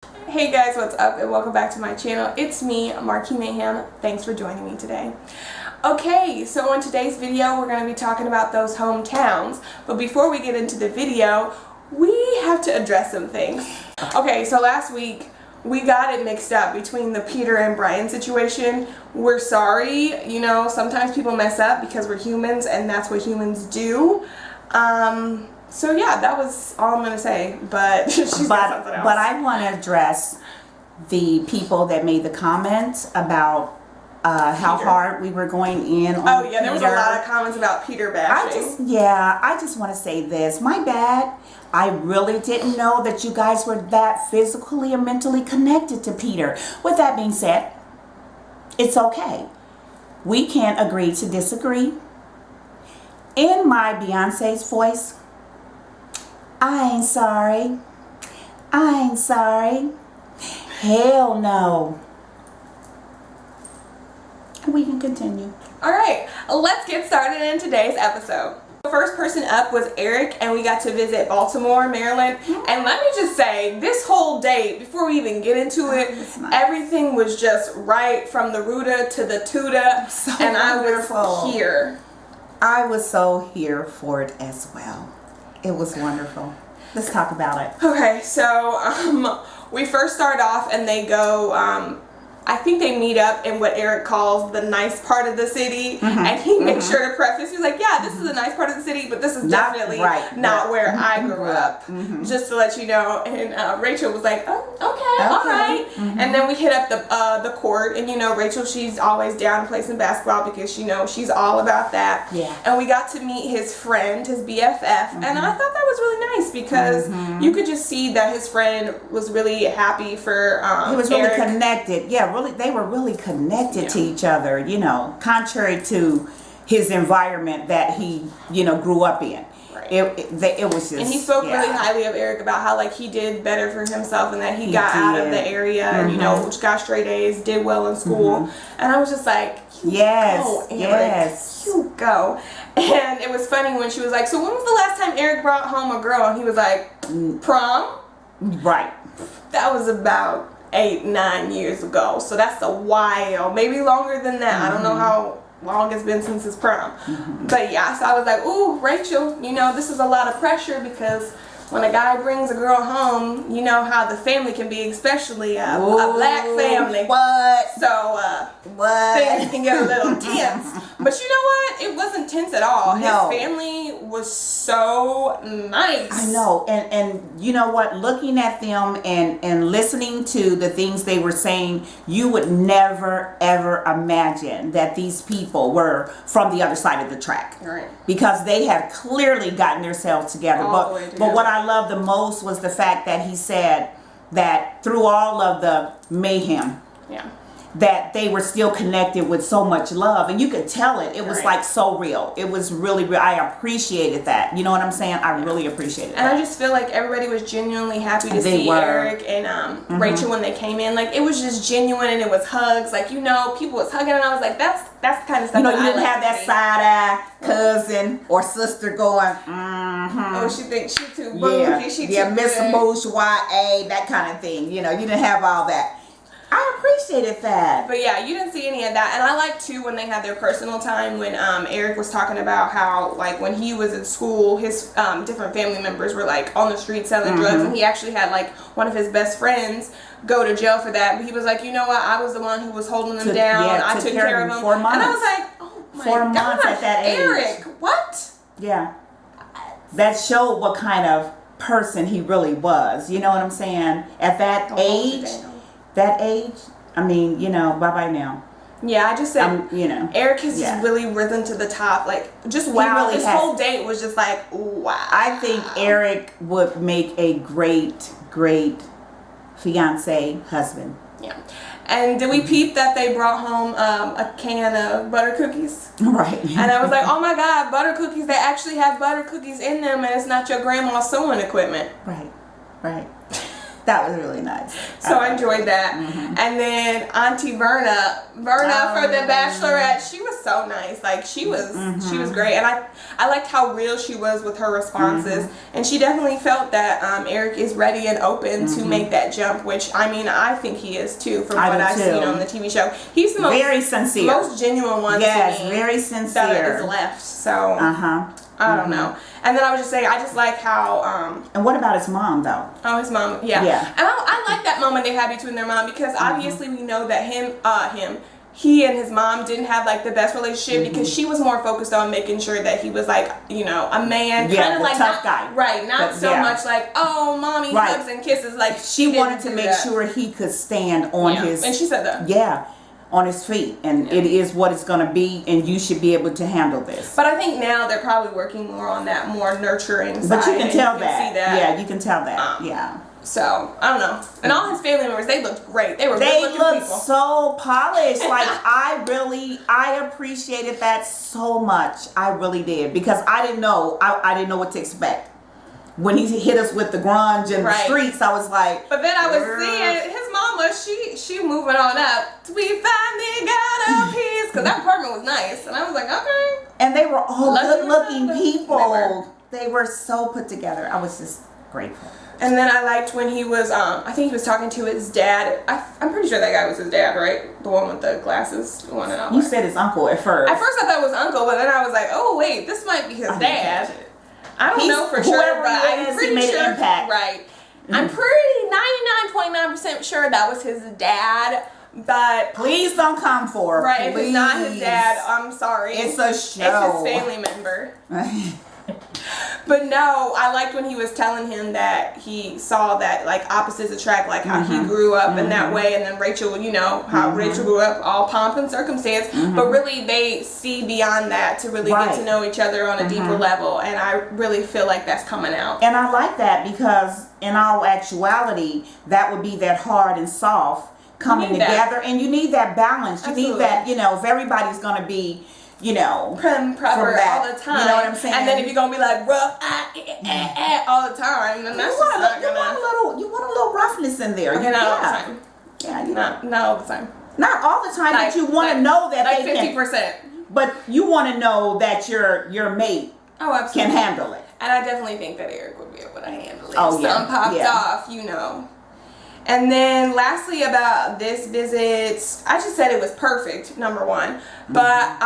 Hey guys, what's up and welcome back to my channel. It's me, Marquis Mayhem. Thanks for joining me today. Okay, so in today's video we're going to be talking about those hometowns. But before we get into the video, we have to address some things. Okay, so last week we got it mixed up between the Peter and Brian situation. We're sorry, you know, sometimes people mess up because we're humans and that's what humans do. So yeah, that was all I'm gonna say, but she's got something else. But I want to address the people that made the comments about how hard we were going in on Oh yeah, there was a Peter. lot of comments about Peter bashing. I just want to say this. My bad. I really didn't know that you guys were that physically and mentally connected to Peter. With that being said, it's okay. We can't agree to disagree. In my Beyonce's voice, I ain't sorry. I ain't sorry. Hell no. We can continue. Alright, let's get started in today's episode. The first person up was Eric, and we got to visit Baltimore, Maryland. And let me just say, this whole date, before we even get into it, everything was just right from the rooter to the tutor, and I was here. I was so here for it as well. It was wonderful. Let's talk about it. Okay, so we first start off and they go, I think they meet up in what Eric calls the nice part of the city. And he makes sure to preface, he's like, yeah, this is a nice part of the city, but this is definitely not where I grew up. Just to let you know. And Rachel was like, oh, okay, all right. And then we hit up the court, and you know, Rachel, she's always down to play some basketball because, you know, she's all about that. Yeah. And we got to meet his friend, his BFF, and I thought that was really nice because you could just see that his friend was really happy for he was really Eric. connected. Yeah, really, they were really connected to each other, you know, contrary to his environment that he, you know, grew up in. Right. It was just, and he spoke really highly of Eric about how, like, he did better for himself and that he got out of the area and, you know, got straight A's, did well in school. And I was just like, you go, Eric. You go. And it was funny when she was like, so when was the last time Eric brought home a girl? And he was like, prom? Right. That was about 8-9 years ago. So that's a while. Maybe longer than that. I don't know how long it's been since his prom. But yeah, so I was like, ooh, Rachel, you know, this is a lot of pressure because when a guy brings a girl home, you know how the family can be, especially a black family. What? So things can get a little tense. But you know what? It wasn't tense at all. No. His family was so nice. I know. And you know what? Looking at them and listening to the things they were saying, you would never, ever imagine that these people were from the other side of the track. Right. Because they had clearly gotten themselves together. But what I loved the most was the fact that he said that through all of the mayhem, that they were still connected with so much love, and you could tell it. It was like so real. It was really real. I appreciated that. You know what I'm saying? I really appreciated that. And I just feel like everybody was genuinely happy to see Eric and Rachel when they came in. Like, it was just genuine, and it was hugs. Like, you know, people was hugging, and I was like, that's the kind of stuff. You know, that you didn't like have that side eye cousin or sister going, oh, she thinks she too bougie. She too Miss good. Bourgeois, that kind of thing. You know, you didn't have all that. I appreciated that. But yeah, you didn't see any of that. And I liked too when they had their personal time when Eric was talking about how, like, when he was in school, his different family members were like on the street selling drugs, and he actually had like one of his best friends go to jail for that. But he was like, you know what, I was the one who was holding them down. I took care of them. 4 months. And I was like, oh my 4 months gosh, at that age. Eric, what? Yeah. That showed what kind of person he really was. You know what I'm saying? At that age, I mean, you know, bye-bye now. Yeah, I just said, you know, Eric has just really risen to the top. Like, just wow. This whole date was just like, wow. I think Eric would make a great, great fiance husband. Yeah. And did we peep that they brought home a can of butter cookies? Right. And I was like, oh my God, butter cookies. They actually have butter cookies in them, and it's not your grandma's sewing equipment. Right. Right. That was really nice. So I enjoyed that. And then Auntie Verna for the Bachelorette, she was so nice. Like she was great, and I liked how real she was with her responses. And she definitely felt that Eric is ready and open to make that jump, which I mean I think he is too. From what I've seen on the TV show, he's the very sincere, most genuine one. Yes, to me very sincere. That is left. So I don't know. And then I was just saying, I just like how. And what about his mom, though? Oh, his mom, yeah. And I like that moment they had between their mom, because obviously we know that he and his mom didn't have like the best relationship, because she was more focused on making sure that he was like, you know, a man, kind of like tough guy, right? Not so much like, oh, mommy hugs and kisses. Like she wanted to make sure he could stand on his. And she said that. On his feet, and it is what it's going to be, and you should be able to handle this. But I think now they're probably working more on that more nurturing side. But you can tell that. See that. Yeah, you can tell that. So I don't know. And all his family members, they looked great. They looked people. so polished. Like I appreciated that so much. I really did, because I didn't know. I didn't know what to expect. When he hit us with the grunge and the streets, I was like. But then I was seeing his mama. She moving on up. We finally got a piece, because that apartment was nice, and I was like, okay. And they were all good-looking people. They were so put together. I was just grateful. And then I liked when he was, I think he was talking to his dad. I'm pretty sure that guy was his dad, right? The one with the glasses. The one you said his uncle at first. At first I thought it was uncle, but then I was like, oh wait, this might be his dad. I don't know for sure, but I'm pretty sure. Impact. Right. I'm pretty 99.9% sure that was his dad. But please don't come for. Right, if it's not his dad, I'm sorry. It's a show. It's his family member. But no, I liked when he was telling him that he saw that like opposites attract, like how he grew up in that way, and then Rachel, you know, how Rachel grew up all pomp and circumstance, but really they see beyond that to really get to know each other on a deeper level, and I really feel like that's coming out. And I like that, because in all actuality, that would be that hard and soft coming together, and you need that balance. You need that, you know, if everybody's going to be, you know, prim proper all the time. You know what I'm saying? And then if you're gonna be like rough all the time, then that's just not gonna. You want a little roughness in there. Okay, not all the time. Yeah, not all the time. Not all the time, like, but you want to know that like they 50%. can. But you want to know that your mate can handle it. And I definitely think that Eric would be able to handle it. Oh, if something popped off, you know. And then lastly about this visit, I just said it was perfect, number one. But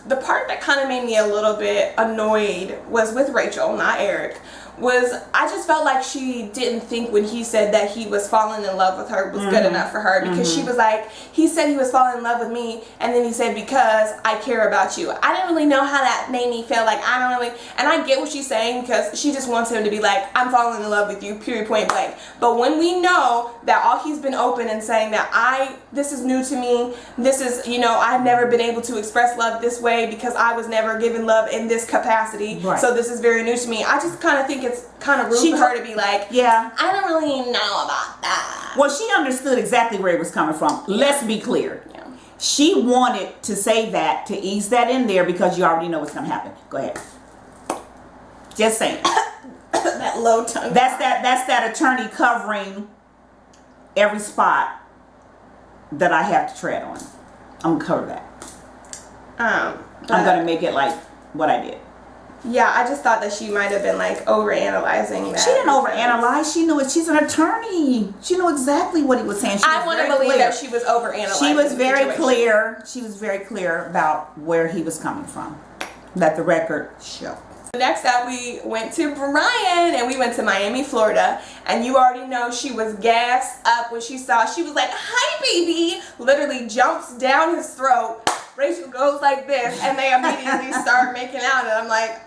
the part that kind of made me a little bit annoyed was with Rachel, not Eric. I just felt like she didn't think when he said that he was falling in love with her was good enough for her, because she was like, he said he was falling in love with me, and then he said, because I care about you. I didn't really know how that made me feel. Like, I don't really, and I get what she's saying, because she just wants him to be like, I'm falling in love with you, period, point blank. But when we know that all he's been open and saying that this is new to me, this is, you know, I've never been able to express love this way because I was never given love in this capacity, so this is very new to me. I just kind of think it's kind of rude for her to be like, I don't really know about that. Well, she understood exactly where it was coming from. Let's be clear. She wanted to say that to ease that in there, because you already know what's going to happen. Go ahead. Just saying. That low tongue. That's that attorney covering every spot that I have to tread on. I'm going to cover that. I'm going to make it like what I did. Yeah, I just thought that she might have been like overanalyzing that. She didn't overanalyze. She knew it. She's an attorney. She knew exactly what he was saying. I want to believe that she was overanalyzing. She was very clear. She was very clear about where he was coming from. Let the record show. Next up, we went to Brian, and we went to Miami, Florida. And you already know she was gassed up when she saw. She was like, "Hi, baby!" Literally jumps down his throat. Rachel goes like this, and they immediately start making out. And I'm like,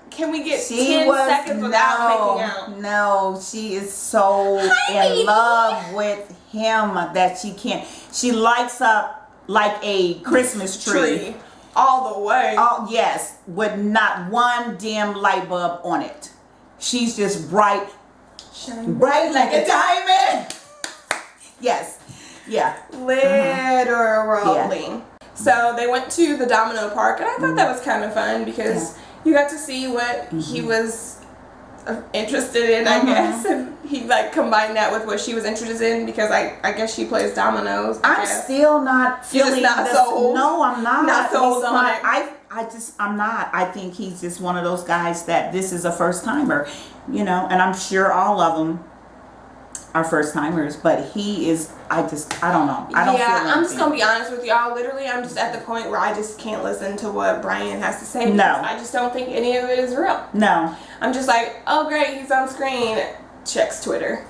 can we get 10 seconds without making out? No, she is so in love with him that she can't. She lights up like a Christmas tree. All the way. Oh, yes, with not one dim light bulb on it. She's just bright like a diamond. Yes. Yeah. Literally. Yeah. So they went to the Domino Park, and I thought that was kind of fun, because you got to see what he was interested in, I guess. And he like combined that with what she was interested in, because I guess she plays dominoes. I'm still not feeling not this. sold? No, I'm not. Not sold on it. I'm not. I think he's just one of those guys that this is a first timer, you know, and I'm sure all of them are first timers, but he is, I don't know. I don't feel anything. I'm just gonna be honest with y'all. Literally, I'm just at the point where I just can't listen to what Brian has to say. No. Because I just don't think any of it is real. No. I'm just like, oh great, he's on screen. Checks Twitter.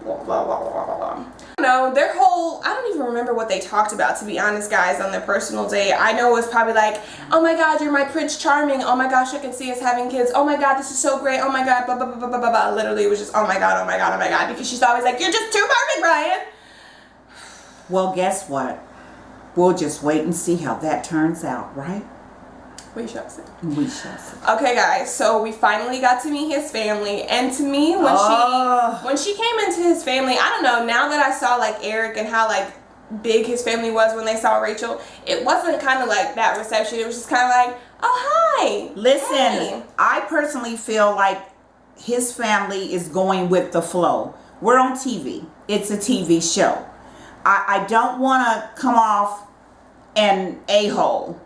Blah, blah, blah, blah, blah, blah. No, their whole, I don't even remember what they talked about, to be honest, guys, on their personal date. I know it was probably like, oh my god, you're my Prince Charming. Oh my gosh, I can see us having kids. Oh my god, this is so great. Oh my god, blah, blah, blah, blah, blah, blah. Literally, it was just, oh my god, oh my god, oh my god. Because she's always like, you're just too perfect, Brian. Well, guess what? We'll just wait and see how that turns out, right? We shall see. We shall see. Okay, guys, so we finally got to meet his family, and to me, when she came into his family, I don't know, now that I saw like Eric and how like big his family was when they saw Rachel, it wasn't kind of like that reception. It was just kind of like, oh hi. Listen, hey. I personally feel like his family is going with the flow. We're on TV. It's a TV show. I don't want to come off an a-hole.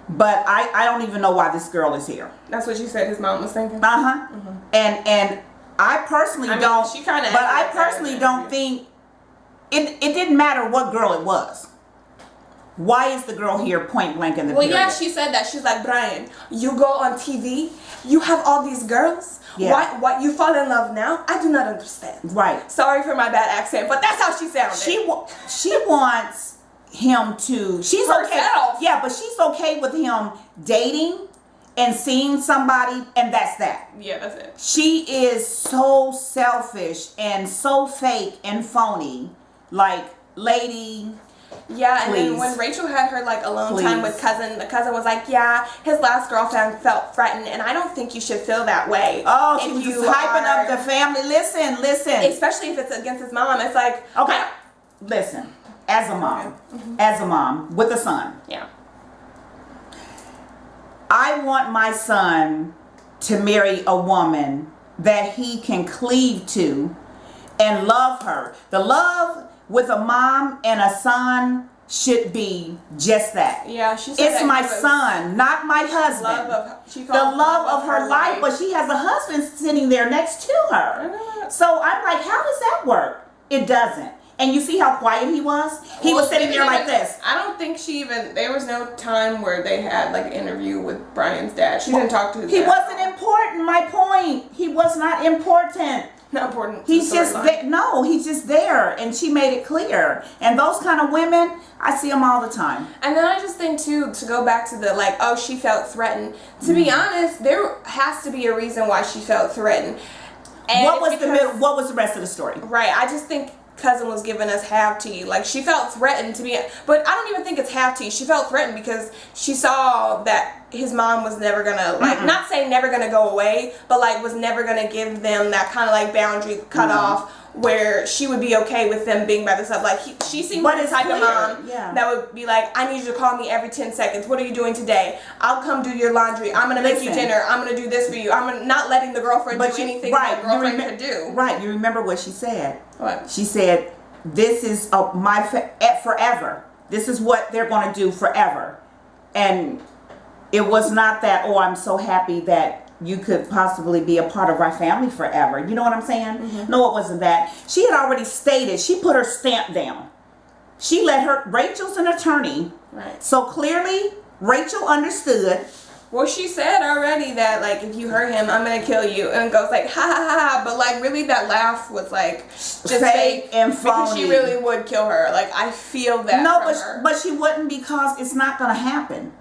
But I don't even know why this girl is here. That's what you said his mom was thinking? Uh-huh. Mm-hmm. And I personally don't, she kind of, but I personally don't think, it didn't matter what girl it was. Why is the girl here point blank in the period? Yeah, she said that. She's like, Brian, you go on TV, you have all these girls. Yeah. Why you fall in love now? I do not understand. Right. Sorry for my bad accent, but that's how she sounded. She wants him to, she's herself. Okay. Yeah, but she's okay with him dating and seeing somebody, and that's that. Yeah, that's it. She is so selfish and so fake and phony. Like, lady. Yeah, and please. then when Rachel had her like alone Please. time with cousin, the cousin was like, yeah, his last girlfriend felt threatened, and I don't think you should feel that way. Oh, she was just hyping up the family. Listen. Especially if it's against his mom. It's like, okay, listen. As a mom, as a mom with a son, yeah, I want my son to marry a woman that he can cleave to and love her. The love with a mom and a son should be just that. Yeah, she said it's that my son, not my husband. The love of her life, but she has a husband sitting there next to her. So I'm like, how does that work? It doesn't. And you see how quiet he was? He was sitting there like this. I don't think there was no time where they had like an interview with Brian's dad. She didn't talk to his dad. He wasn't important, my point. He was not important. Not important. He's just there. No, he's just there. And she made it clear. And those kind of women, I see them all the time. And then I just think too, to go back to the like, oh, she felt threatened. To be honest, there has to be a reason why she felt threatened. And what was the rest of the story? Right. I just think cousin was giving us half tea. Like, she felt threatened to be, but I don't even think it's half tea. She felt threatened because she saw that his mom was never gonna, like, not saying never gonna go away, but like was never gonna give them that kind of like boundary cut off where she would be okay with them being by themselves. Like, she seemed like the type of mom that would be like, I need you to call me every 10 seconds. What are you doing today? I'll come do your laundry. I'm gonna make you dinner. I'm gonna do this for you. I'm not letting the girlfriend do anything that the girlfriend could do. Right. You remember what she said? What? She said, this is forever. This is what they're going to do forever. And it was not that, oh, I'm so happy that you could possibly be a part of our family forever. You know what I'm saying? No, it wasn't that. She had already stated, she put her stamp down. She Rachel's an attorney. Right. So clearly, Rachel understood. Well, she said already that, like, if you hurt him, I'm going to kill you. And goes like, ha, ha, ha, ha. But, like, really that laugh was, like, just fake and phony. Because she really would kill her. Like, I feel that from her. But she wouldn't, because it's not going to happen.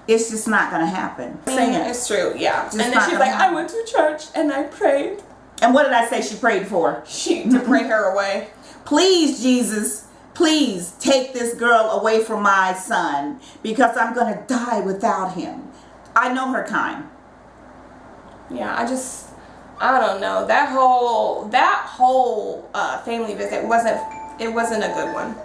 It's just not going to happen. It's true, yeah. And then she's like, I went to church and I prayed. And what did I say she prayed for? To pray her away. Please, Jesus, please take this girl away from my son, because I'm going to die without him. I know her kind. Yeah, I don't know. That whole family visit wasn't a good one.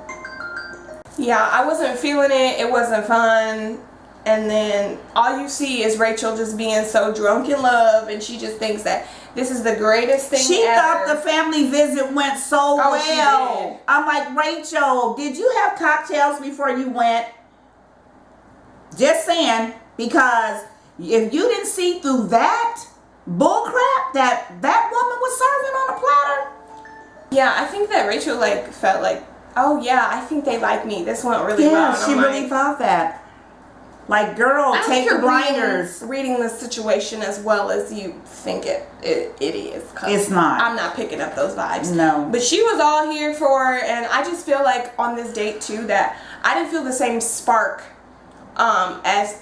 Yeah, I wasn't feeling it. It wasn't fun. and then all you see is Rachel just being so drunk in love, and she just thinks that this is the greatest thing she ever. thought the family visit went so well. She did. I'm like, Rachel, did you have cocktails before you went? Just saying, because if you didn't see through that bull crap that woman was serving on a platter. Yeah, I think that Rachel like felt like, oh yeah, I think they like me. This went really well. Yeah, she really thought that. Like, girl, take the blinders. Reading the situation as well as you think it is. It's not. I'm not picking up those vibes. No. But she was all here for, and I just feel like on this date too that I didn't feel the same spark as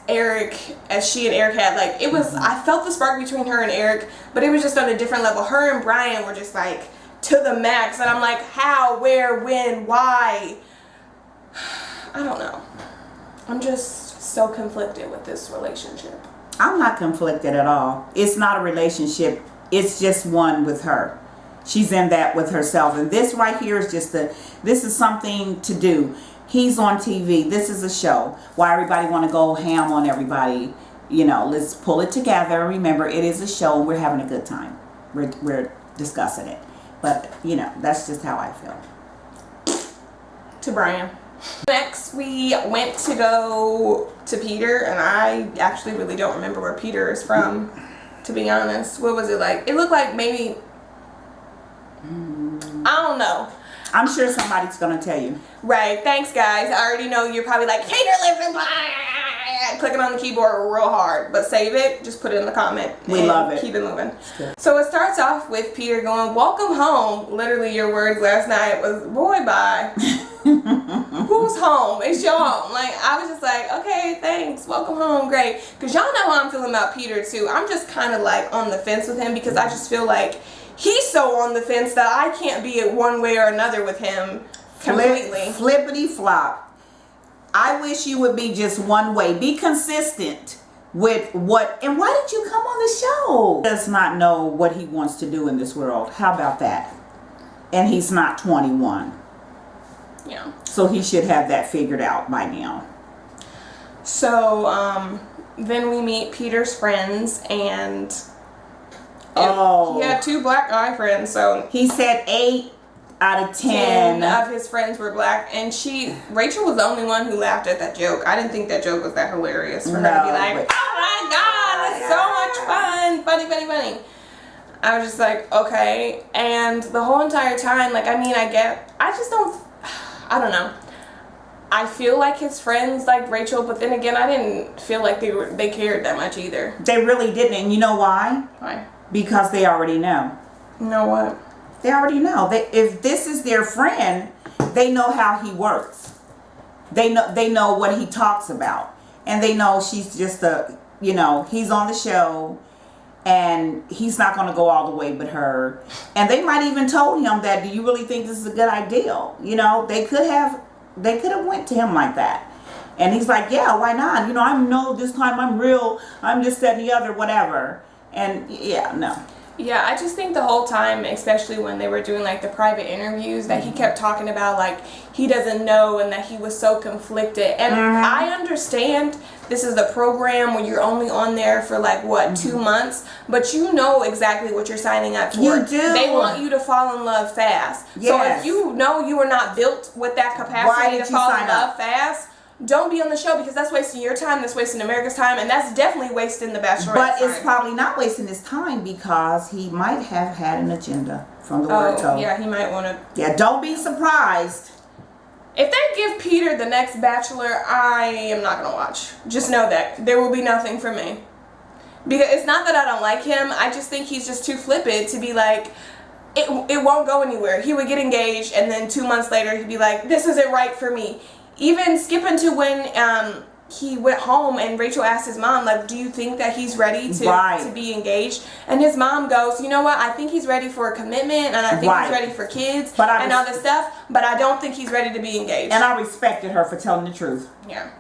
she and Eric had. Like, it was, I felt the spark between her and Eric, but it was just on a different level. Her and Brian were just like to the max, and I'm like, how, where, when, why? I don't know. I'm just so conflicted with this relationship. I'm not conflicted at all. It's not a relationship. It's just one with her. She's in that with herself. And this right here is just this is something to do. He's on TV. This is a show. Why everybody want to go ham on everybody? You know, let's pull it together. Remember, it is a show and we're having a good time. We're discussing it. But, you know, that's just how I feel. To Brian. Next, we went to go to Peter, and I actually really don't remember where Peter is from, to be honest. What was it like? It looked like maybe, I don't know. I'm sure somebody's going to tell you. Right. Thanks, guys. I already know you're probably like, Peter lives in clicking on the keyboard real hard, but save it. Just put it in the comment. We love it. Keep it moving. So it starts off with Peter going, welcome home. Literally, your words last night was, boy, bye. Who's home? It's your home. Like, I was just like, okay, thanks. Welcome home. Great. Because y'all know how I'm feeling about Peter, too. I'm just kind of like on the fence with him because I just feel like he's so on the fence that I can't be it one way or another with him completely. Flippity flop. I wish you would be just one way. Be consistent with what, and why did you come on the show? He does not know what he wants to do in this world. How about that? And he's not 21. Yeah. So he should have that figured out by now. So, then we meet Peter's friends, and he had 2 black guy friends, so he said 8 out of 10 of his friends were black, and Rachel was the only one who laughed at that joke. I didn't think that joke was that hilarious for her to be like, oh my god, it's so much fun, funny. I was just like, okay. And the whole entire time, like, I mean, I don't know. I feel like his friends liked Rachel, but then again, I didn't feel like they cared that much either. They really didn't, and you know why? Why? Because they already know. You know what? They already know. If this is their friend, they know how he works. They know what he talks about, and they know she's just he's on the show, and he's not going to go all the way with her. And they might even told him that, do you really think this is a good idea? You know, they could have went to him like that. And he's like, yeah, why not? You know, I know this time I'm real. I'm just that and the other, whatever. And yeah, no. Yeah, I just think the whole time, especially when they were doing like the private interviews, that he kept talking about like he doesn't know and that he was so conflicted. And I understand this is the program where you're only on there for like what, 2 months, but you know exactly what you're signing up for. You do. They want you to fall in love fast. Yes. So if you know you are not built with that capacity to fall in love fast, don't be on the show, because that's wasting your time, that's wasting America's time, and that's definitely wasting the Bachelorette But time. it's probably not wasting his time, because he might have had an agenda from the word go. Yeah, he might want to. Yeah, don't be surprised. If they give Peter the next Bachelor, I am not going to watch. Just know that. There will be nothing for me. Because it's not that I don't like him, I just think he's just too flippant to be like, it won't go anywhere. He would get engaged, and then 2 months later, he'd be like, this isn't right for me. Even skipping to when he went home and Rachel asked his mom, like, do you think that he's ready to be engaged? And his mom goes, you know what, I think he's ready for a commitment, and I think he's ready for kids and all this stuff, but I don't think he's ready to be engaged. And I respected her for telling the truth. Yeah.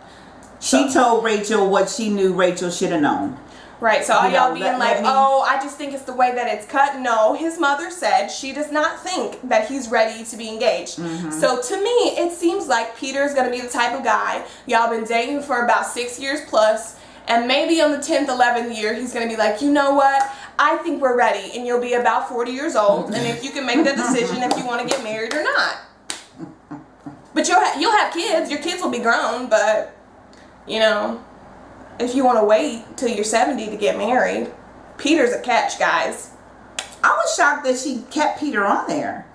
She told Rachel what she knew Rachel should have known. Right, so all You know, y'all being let me- oh, I just think it's the way that it's cut. No, his mother said she does not think that he's ready to be engaged. So to me, it seems like Peter's going to be the type of guy, y'all been dating for about 6 years plus, and maybe on the 10th, 11th year, he's going to be like, you know what? I think we're ready, and you'll be about 40 years old, and if you can make the decision if you want to get married or not. But you'll have kids. Your kids will be grown, but, you know, if you want to wait till you're 70 to get married, Peter's a catch, guys. I was shocked that she kept Peter on there.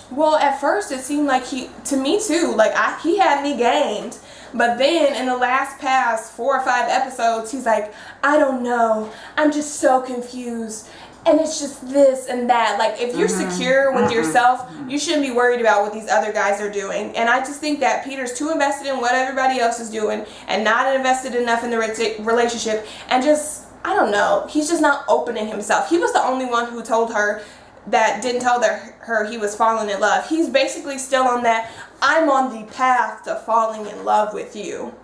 Well, at first it seemed like to me too, like he had me gamed. But then in the past 4 or 5 episodes, he's like, I don't know. I'm just so confused. And it's just this and that. Like, if you're secure with yourself, you shouldn't be worried about what these other guys are doing. And I just think that Peter's too invested in what everybody else is doing and not invested enough in the relationship. And just, I don't know. He's just not opening himself. He was the only one who told her didn't tell her he was falling in love. He's basically still on that, I'm on the path to falling in love with you.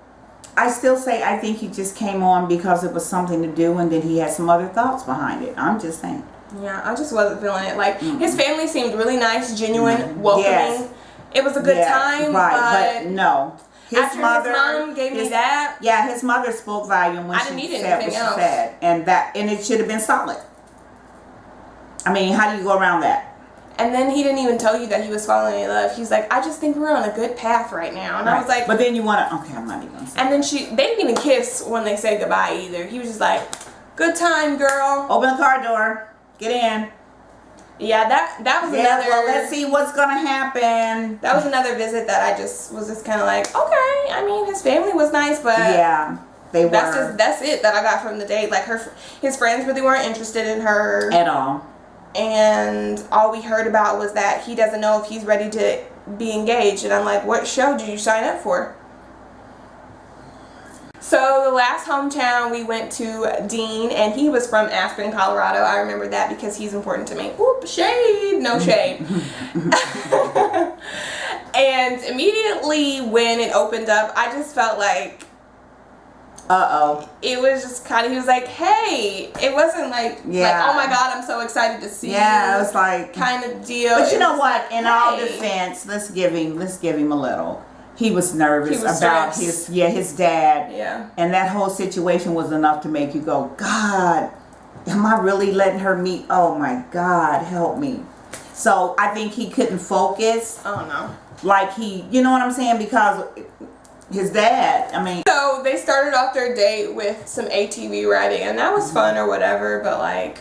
I still say I think he just came on because it was something to do, and then he had some other thoughts behind it. I'm just saying. Yeah, I just wasn't feeling it. Like, his family seemed really nice, genuine, welcoming. Yes. It was a good time, right, but no. His mom gave me that. Yeah, his mother spoke volume when I didn't she need said what anything she else. said, and it should have been solid. I mean, how do you go around that? And then he didn't even tell you that he was falling in love. He's like, I just think we're on a good path right now. And I was like, but then you want to, okay, I'm not even going to say. And then they didn't even kiss when they said goodbye either. He was just like, good time, girl. Open the car door. Get in. Yeah, that was another. Well, let's see what's going to happen. That was another visit that I just was kind of like, okay. I mean, his family was nice, but yeah, they were. That's it that I got from the date. Like, his friends really weren't interested in her at all. And all we heard about was that he doesn't know if he's ready to be engaged. And I'm like, what show did you sign up for? So the last hometown we went to Dean, and he was from Aspen, Colorado. I remember that because he's important to me. Oop, shade, no shade. And immediately when it opened up, I just felt like, it was just kind of, he was like, hey, it wasn't like, oh my God, I'm so excited to see you. Yeah, it was like, kind of deal. But you know what? In all defense, let's give him a little. He was nervous about his dad. Yeah. And that whole situation was enough to make you go, God, am I really letting her meet? Oh my God, help me. So I think he couldn't focus. Oh no. Like you know what I'm saying? Because his dad, I mean. So they started off their date with some ATV riding, and that was fun or whatever, but like,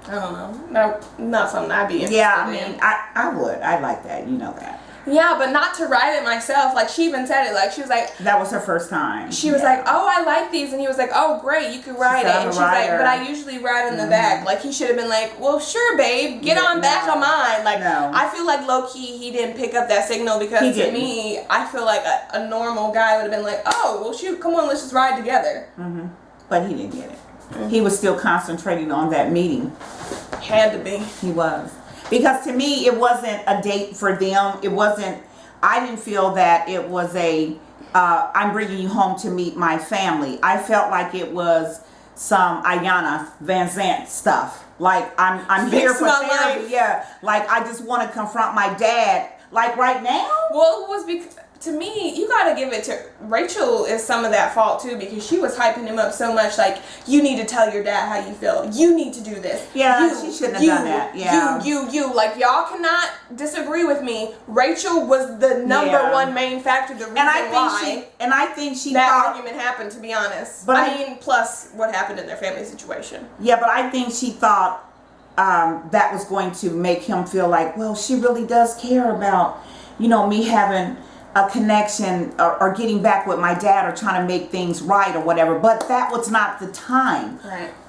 I don't know. No, not something I'd be interested in. Yeah, I mean, I would. I like that. You know that. Yeah, but not to ride it myself. Like, she even said it. Like, she was like... That was her first time. She was like, oh, I like these. And he was like, oh, great, you can ride it. And she's like, but I usually ride in the back. Like, he should have been like, well, sure, babe. Get on back on mine. Like, I feel like low-key he didn't pick up that signal because to me, I feel like a normal guy would have been like, oh, well, shoot, come on, let's just ride together. Mm-hmm. But he didn't get it. He was still concentrating on that meeting. Had to be. He was. Because to me, it wasn't a date for them. It wasn't, I didn't feel that it was I'm bringing you home to meet my family. I felt like it was some Ayanna Van Zant stuff. Like, I'm here for therapy. Yeah. Like, I just want to confront my dad. Like, right now? Well, it was because... To me, you gotta give it to Rachel is some of that fault too, because she was hyping him up so much. Like, you need to tell your dad how you feel. You need to do this. Yeah, she shouldn't have done that. Yeah, you. Like, y'all cannot disagree with me. Rachel was the number one main factor. The reason I think she that thought, argument happened. To be honest, but I mean, plus what happened in their family situation. Yeah, but I think she thought that was going to make him feel like, well, she really does care about, me having a connection or getting back with my dad or trying to make things right or whatever. But that was not the time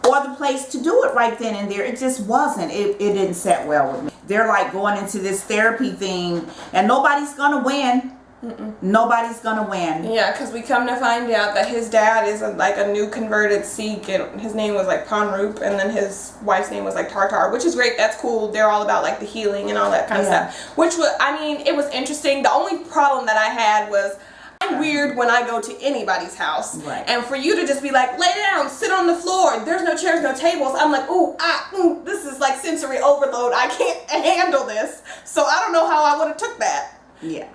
or the place to do it right then and there. It just wasn't. It didn't set well with me. They're like going into this therapy thing and nobody's gonna win. Nobody's gonna win. Yeah, because we come to find out that his dad is like a new converted Sikh, and his name was like Panrup, and then his wife's name was like Tartar, which is great. That's cool. They're all about like the healing and all that kind of stuff. Which was, I mean, it was interesting. The only problem that I had was, I weird when I go to anybody's house. Right. And for you to just be like, lay down, sit on the floor, there's no chairs, no tables. I'm like, this is like sensory overload. I can't handle this. So I don't know how I would have took that. Yeah.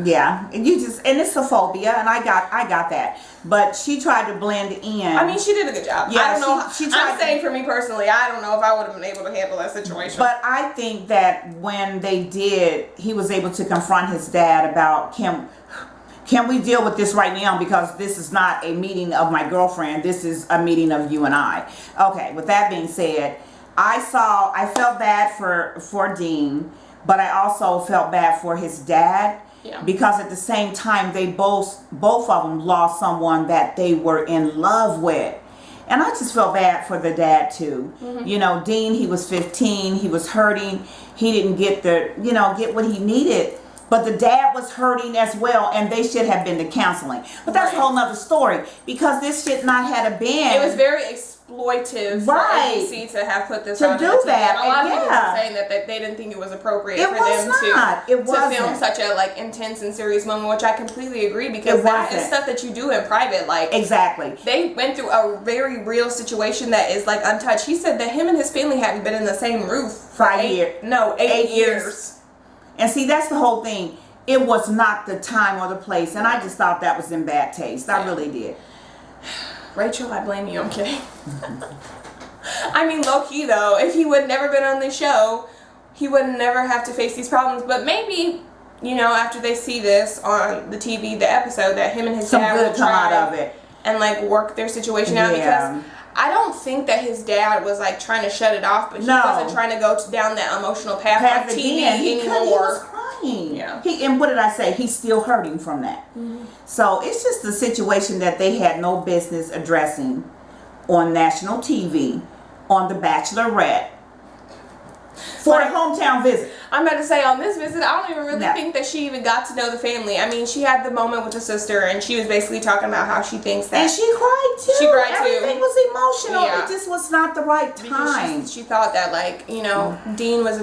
Yeah, and it's a phobia, and I got that. But she tried to blend in. I mean, she did a good job. Yeah, I don't know. I'm saying for me personally, I don't know if I would have been able to handle that situation. But I think that when they did, he was able to confront his dad about, can we deal with this right now, because this is not a meeting of my girlfriend, this is a meeting of you and I. Okay, with that being said, I felt bad for Dean, but I also felt bad for his dad. Yeah. Because at the same time, they both of them lost someone that they were in love with. And I just felt bad for the dad too. Mm-hmm. You know, Dean, he was 15, he was hurting, he didn't get get what he needed. But the dad was hurting as well, and they should have been to counseling. But that's a whole nother story, because this should not have been. It was very exploitive for ABC to have put this to on do TV. that. And a lot of people were saying that they didn't think it was appropriate for them to film such a like intense and serious moment, which I completely agree, because that is stuff that you do in private. Like, exactly, they went through a very real situation that is like untouched. He said that him and his family hadn't been in the same roof for 8 years. And see, that's the whole thing. It was not the time or the place, and I just thought that was in bad taste. I really did. Rachel, I blame you. I'm kidding. I mean, low key though, if he would never been on this show, he would never have to face these problems. But maybe, after they see this on the TV, the episode, that him and his dad will try out of it and like work their situation out, because I don't think that his dad was like trying to shut it off, but he wasn't trying to go down that emotional path on TV anymore. He was crying. Yeah. And what did I say? He's still hurting from that. Mm-hmm. So it's just a situation that they had no business addressing on national TV, on the Bachelorette, for a hometown visit. I'm about to say, on this visit, I don't even really think that she even got to know the family. I mean, she had the moment with the sister, and she was basically talking about how she thinks that. And she cried too. She cried too. Everything was emotional. Yeah. It just was not the right time. She thought that, like, Dean was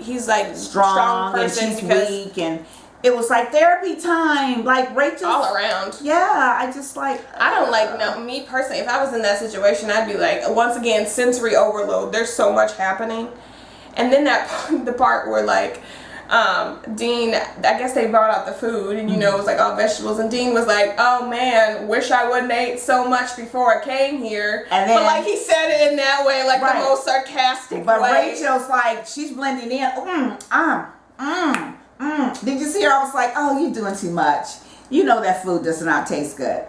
he's like strong person, and she's weak, and it was like therapy time, like Rachel. All around. Yeah, I just like. I don't like, me personally, if I was in that situation, I'd be like, once again, sensory overload. There's so much happening. And then the part where like Dean, I guess they brought out the food, and it was like all vegetables, and Dean was like, oh man, wish I wouldn't ate so much before I came here. And then, but like he said it in that way, like the most sarcastic way. But Rachel's like, she's blending in. Did you see her? I was like, oh, you're doing too much. You know that food does not taste good.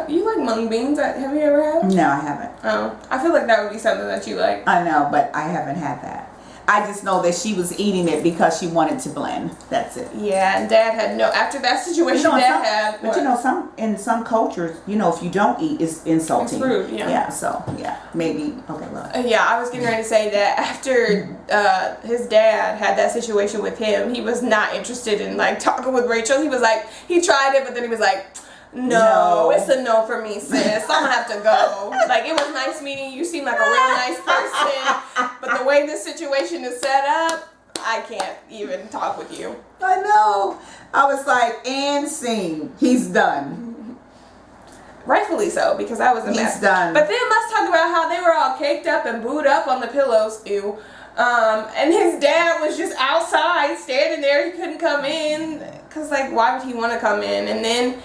You like mung beans? Have you ever had? No, I haven't. Oh, I feel like that would be something that you like. I know, but I haven't had that. I just know that she was eating it because she wanted to blend. That's it. Yeah, and Dad had after that situation, Dad had. But in some cultures, if you don't eat, it's insulting. It's rude, yeah. Yeah, so, maybe, okay, well. Yeah, I was getting ready to say that after his dad had that situation with him, he was not interested in, like, talking with Rachel. He was like, he tried it, but then he was like, no, it's a no for me, sis. I'm gonna have to go. Like, it was nice meeting you. You seem like a real nice person, but the way this situation is set up, I can't even talk with you. I know. I was like, and scene. He's done. Rightfully so, because I was a mess. He's done. But then let's talk about how they were all caked up and booed up on the pillows. Ew. And his dad was just outside standing there. He couldn't come in because, like, why would he want to come in? And then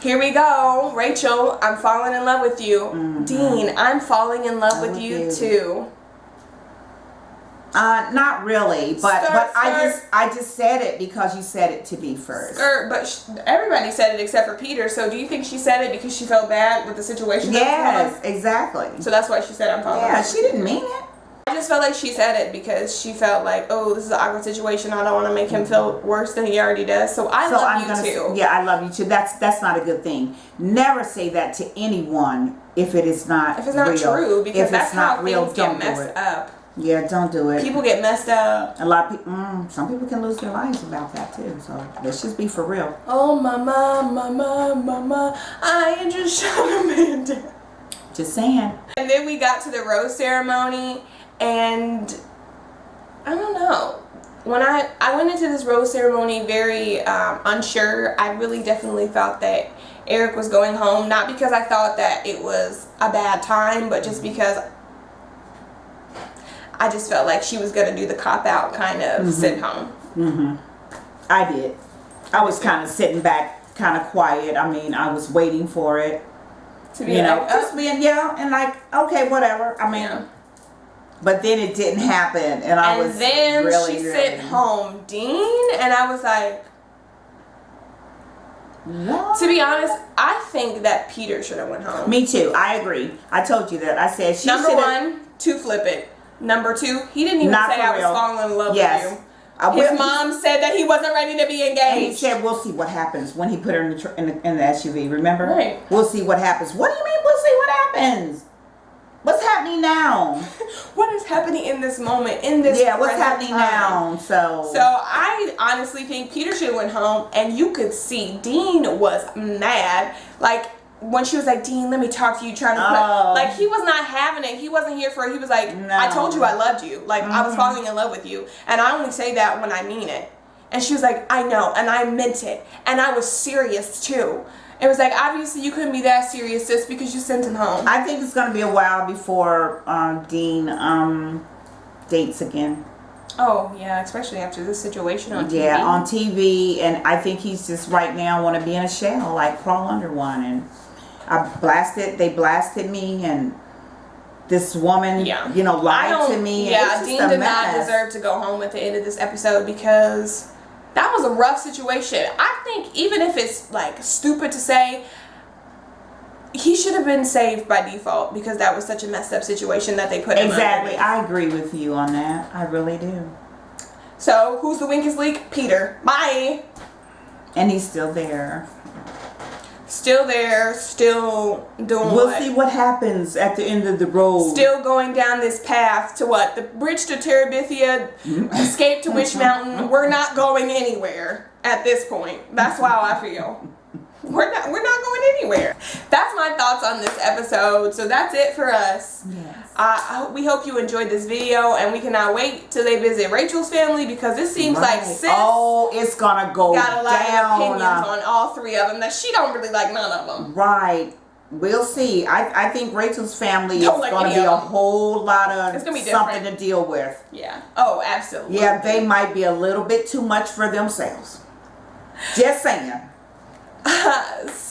here we go. Rachel, I'm falling in love with you. Mm-hmm. Dean, I'm falling in love with you too. Not really, but I just said it because you said it to me first. But everybody said it except for Peter. So do you think she said it because she felt bad with the situation? Yes, exactly. So that's why she said I'm falling. Yeah, she didn't mean it. I just felt like she said it because she felt like, oh, this is an awkward situation. I don't want to make him feel worse than he already does. So I love you too. Yeah, I love you too. That's not a good thing. Never say that to anyone if it is not real. If it's not true, because if that's not how real, things get messed up. Yeah, don't do it. People get messed up. A lot of people, some people can lose their lives about that too. So let's just be for real. Oh, mama, I just shot a man down. Just saying. And then we got to the rose ceremony, and I don't know. when I went into this rose ceremony very unsure. I really definitely thought that Eric was going home, not because I thought that it was a bad time, but just because I just felt like she was going to do the cop-out kind of sit home. I did. I was kind of sitting back, kind of quiet. I mean, I was waiting for it. To be like, just being, and like, okay, whatever. I mean, but then it didn't happen, and I was then really, she really sent home Dean, and I was like, what? To be honest, I think that Peter should have went home. Me too. I agree. I told you that. I said she Number should've- one, too flippant. Number two, he didn't even Not say for I was real. falling in love Yes. with you. His mom said that he wasn't ready to be engaged. And he said, "We'll see what happens," when he put her in the SUV. Remember? Right. We'll see what happens. What do you mean? We'll see what happens. What's happening now? What is happening in this moment? In this what's present happening time? now? So I honestly think Peter should have went home, and you could see Dean was mad. Like when she was like, "Dean, let me talk to you," trying to like he was not having it. He wasn't here for it. He was like, No. "I told you I loved you. Like I was falling in love with you, and I only say that when I mean it." And she was like, "I know, and I meant it, and I was serious too." It was like, obviously you couldn't be that serious, sis, because you sent him home. I think it's gonna be a while before Dean dates again. Oh yeah, especially after this situation on TV. Yeah, on TV, and I think he's just right now want to be in a shell, like crawl under one. And they blasted me, and this woman, lied to me. Yeah, It's just Dean a did not mess. deserve to go home at the end of this episode because that was a rough situation. I think even if it's like stupid to say, he should have been saved by default because that was such a messed up situation that they put him Exactly. under. I agree with you on that. I really do. So, who's the weakest leak? Peter. Bye. And he's still there. Still there, still doing We'll what? see what happens at the end of the road. Still going down this path to what? The bridge to Terabithia, escape to Witch Mountain. We're not going anywhere at this point. That's how I feel. We're not going anywhere. That's my thoughts on this episode. So that's it for us. Yes. We hope you enjoyed this video, and we cannot wait till they visit Rachel's family because it seems like sis it's gonna go got a lot down. of opinions on all three of them that she don't really like none of them. Right. We'll see. I think Rachel's family Don't is like going to any be of a them. whole lot of It's gonna be something different. to deal with. Yeah. Oh, absolutely. Yeah, they might be a little bit too much for themselves. Just saying. That's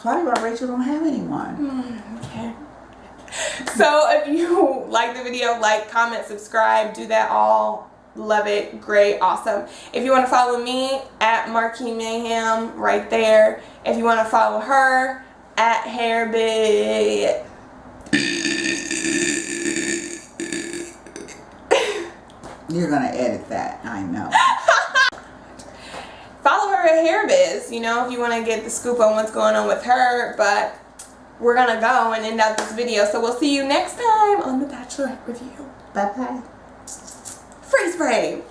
probably why Rachel don't have anyone. Okay. So if you like the video, like, comment, subscribe, do that all. Love it. Great. Awesome. If you want to follow me at Marquis Mayhem right there. If you want to follow her at Hairbit. You're going to edit that. I know. Follow her at Hairbiz, if you want to get the scoop on what's going on with her. But we're going to go and end out this video. So we'll see you next time on the Bachelorette review. Bye-bye. Freeze frame.